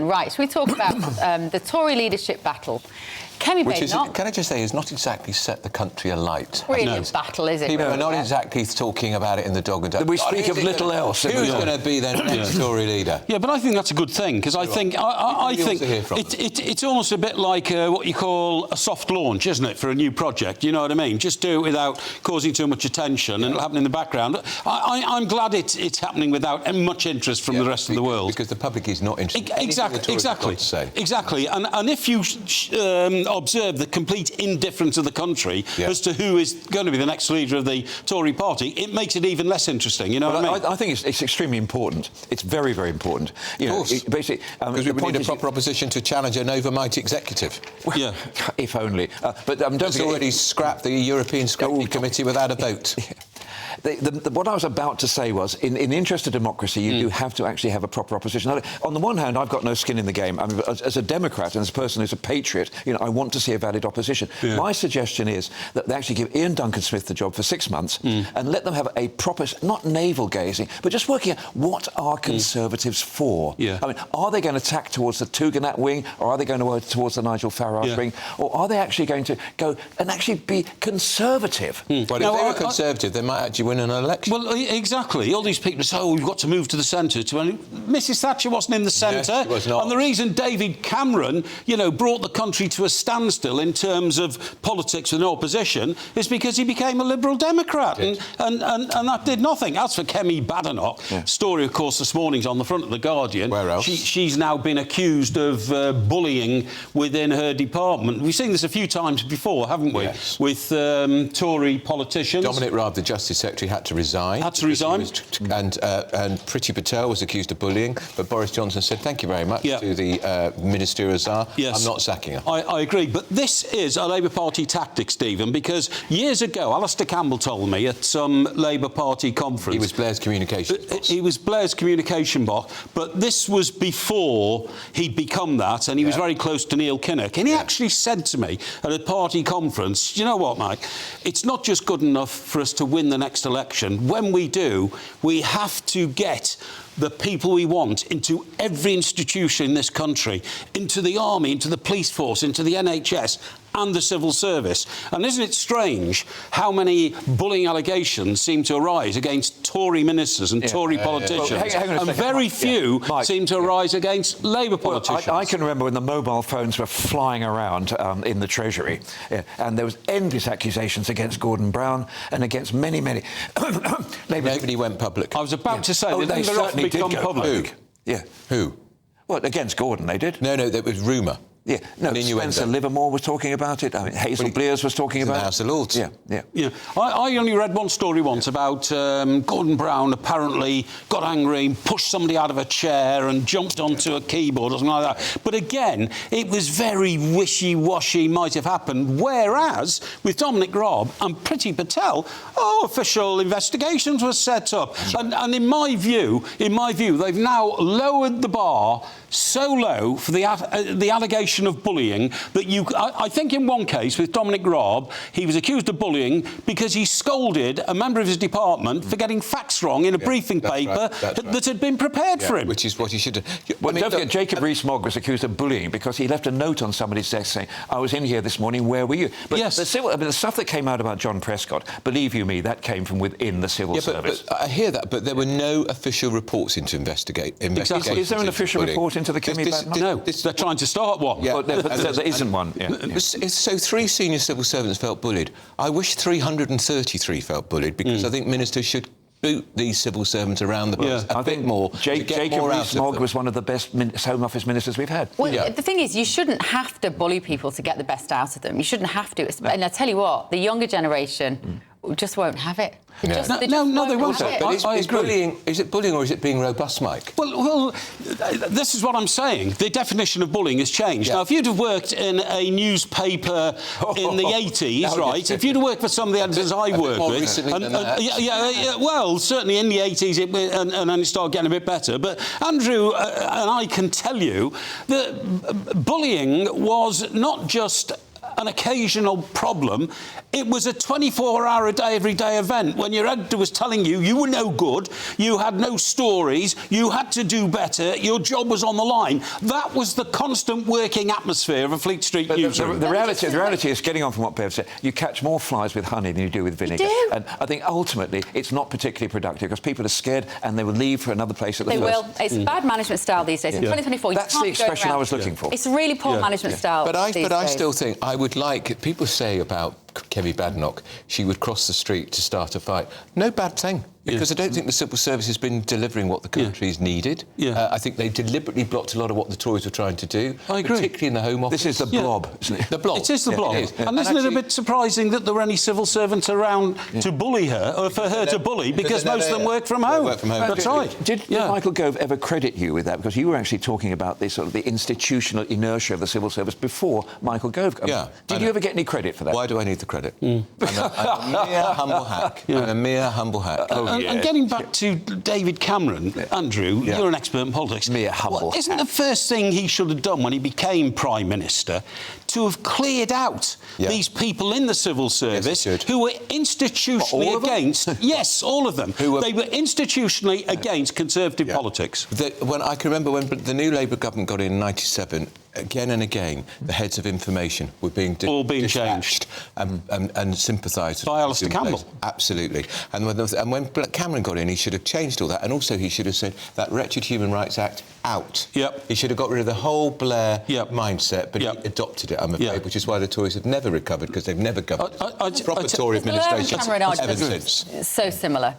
Right, so we talk about the Tory leadership battle. Kemi Badenoch... Can I just say, has not exactly set the country alight. Brilliant battle, is it? People are not exactly talking about it in the dog and duck. We speak of little else. Who's going to be the next Tory leader? Yeah, but I think that's a good thing, because I think it's almost a bit like what you call a soft launch, isn't it, for a new project? You know what I mean? Just do it without causing too much attention, and it'll happen in the background. I'm glid it's happening without much interest from the rest of the world. Because the public is not interested. Exactly. And if you observe the complete indifference of the country as to who is going to be the next leader of the Tory party, it makes it even less interesting. You know what I mean? I think it's extremely important. It's very, very important. Of course. Basically, because we need a proper opposition to challenge an overmighty executive. Well, if only. But don't forget, already scrapped the European Scrutiny Committee without a vote. What I was about to say was, in the interest of democracy, you do have to actually have a proper opposition. Now, on the one hand, I've got no skin in the game. I mean, as a Democrat and as a person who's a patriot, I want to see a valid opposition. Yeah. My suggestion is that they actually give Ian Duncan Smith the job for 6 months and let them have a proper, not navel-gazing, but just working out what are Conservatives for. Yeah. I mean, are they going to tack towards the Tugendhat wing, or are they going to work towards the Nigel Farage wing, or are they actually going to go and actually be Conservative? Well, if they were Conservative, they might actually win an election. Well, exactly. All these people say, oh, we've got to move to the centre. Mrs Thatcher wasn't in the centre. Yes, she was not. And the reason David Cameron, brought the country to a standstill in terms of politics with no opposition is because he became a Liberal Democrat. And that did nothing. As for Kemi Badenoch, story, of course, this morning's on the front of The Guardian. Where else? She's now been accused of bullying within her department. We've seen this a few times before, haven't we? Yes. With Tory politicians. Dominic Raab, the Justice Secretary, had to resign. And Priti Patel was accused of bullying, but Boris Johnson said thank you very much to the ministerial czar. Yes. I'm not sacking her. I agree, but this is a Labour Party tactic, Stephen, because years ago, Alistair Campbell told me at some Labour Party conference... He was Blair's communications boss. He was Blair's communication boss, but this was before he'd become that, and he was very close to Neil Kinnock, and he actually said to me at a party conference, you know what, Mike, it's not just good enough for us to win the next election. When we do, we have to get the people we want into every institution in this country, into the army, into the police force, into the NHS and the civil service. And isn't it strange how many bullying allegations seem to arise against Tory ministers and Tory politicians, and very few seem to arise against Labour politicians? I can remember when the mobile phones were flying around in the Treasury, and there was endless accusations against Gordon Brown and against many... Nobody went public. I was about to say, they certainly did go public. Who? Well, against Gordon, they did. No, that was rumour. Yeah, no, Spencer Livermore was talking about it. I mean, Hazel Blears was talking about it. The House of Lords. Yeah. I only read one story once about Gordon Brown apparently got angry and pushed somebody out of a chair and jumped onto a keyboard or something like that. But again, it was very wishy-washy, might have happened, whereas with Dominic Raab and Priti Patel, official investigations were set up. And in my view, they've now lowered the bar so low for the allegation of bullying that I think in one case with Dominic Raab, he was accused of bullying because he scolded a member of his department for getting facts wrong in a briefing paper that had been prepared for him. Which is what he should have... Well, don't forget, Jacob Rees-Mogg was accused of bullying because he left a note on somebody's desk saying, I was in here this morning, where were you? But the stuff that came out about John Prescott, believe you me, that came from within the civil service. But I hear that, but there were no official reports into investigations. Exactly. Is there an official report into the Kemi Badenoch? No, they're trying to start one. Yeah. There isn't one. So 3 senior civil servants felt bullied. I wish 333 felt bullied, because I think ministers should boot these civil servants around the place a bit more. Jacob Rees-Mogg was one of the best Home Office ministers we've had. Well, the thing is, you shouldn't have to bully people to get the best out of them. You shouldn't have to. And I tell you what, the younger generation just won't have it. No, they won't. But is it bullying or is it being robust, Mike? Well, this is what I'm saying. The definition of bullying has changed. Now, if you'd have worked in a newspaper in the 80s, right, if you'd have worked for some of the editors I work with... well, certainly in the 80s, and then it started getting a bit better. But Andrew and I can tell you that bullying was not just an occasional problem. It was a 24-hour-a-day, everyday event when your editor was telling you you were no good, you had no stories, you had to do better, your job was on the line. That was the constant working atmosphere of a Fleet Street newsroom. The reality is, getting on from what Bev said, you catch more flies with honey than you do with vinegar. do. And I think ultimately it's not particularly productive because people are scared and they will leave for another place at the They first. will. It's bad management style these days. In 2024, That's you the can't go expression I around. was looking for. It's really poor management style. But I these days. still think I would like... People say about Kemi Badenoch, she would cross the street to start a fight. No bad thing, because I don't think the civil service has been delivering what the country's needed. I think they deliberately blocked a lot of what the Tories were trying to do, I agree. particularly in the Home Office. This is the blob, isn't it? The blob. It is the blob. It is. And isn't it a bit surprising that there were any civil servants around to bully her, or for her to bully, because most of them work from home. Work from home. That's right. Did Michael Gove ever credit you with that? Because you were actually talking about this sort of the institutional inertia of the civil service before Michael Gove. Did you ever get any credit for that? Why do I need the credit? I'm a mere humble hack. I'm a mere humble hack. And getting back to David Cameron, Andrew, you're an expert in politics. Mere humble Isn't the first thing he should have done when he became Prime Minister to have cleared out these people in the civil service who were institutionally against... Yes, all of them. They were institutionally against Conservative politics. When I can remember when the new Labour government got in '97, again and again, the heads of information were being all being dispatched changed and sympathised by Alistair Campbell. Absolutely. And when Cameron got in, he should have changed all that, and also he should have said that wretched Human Rights Act out. He should have got rid of the whole Blair mindset, but he adopted it, I'm afraid, which is why the Tories have never recovered, because they've never governed proper Tory administration ever since. So similar.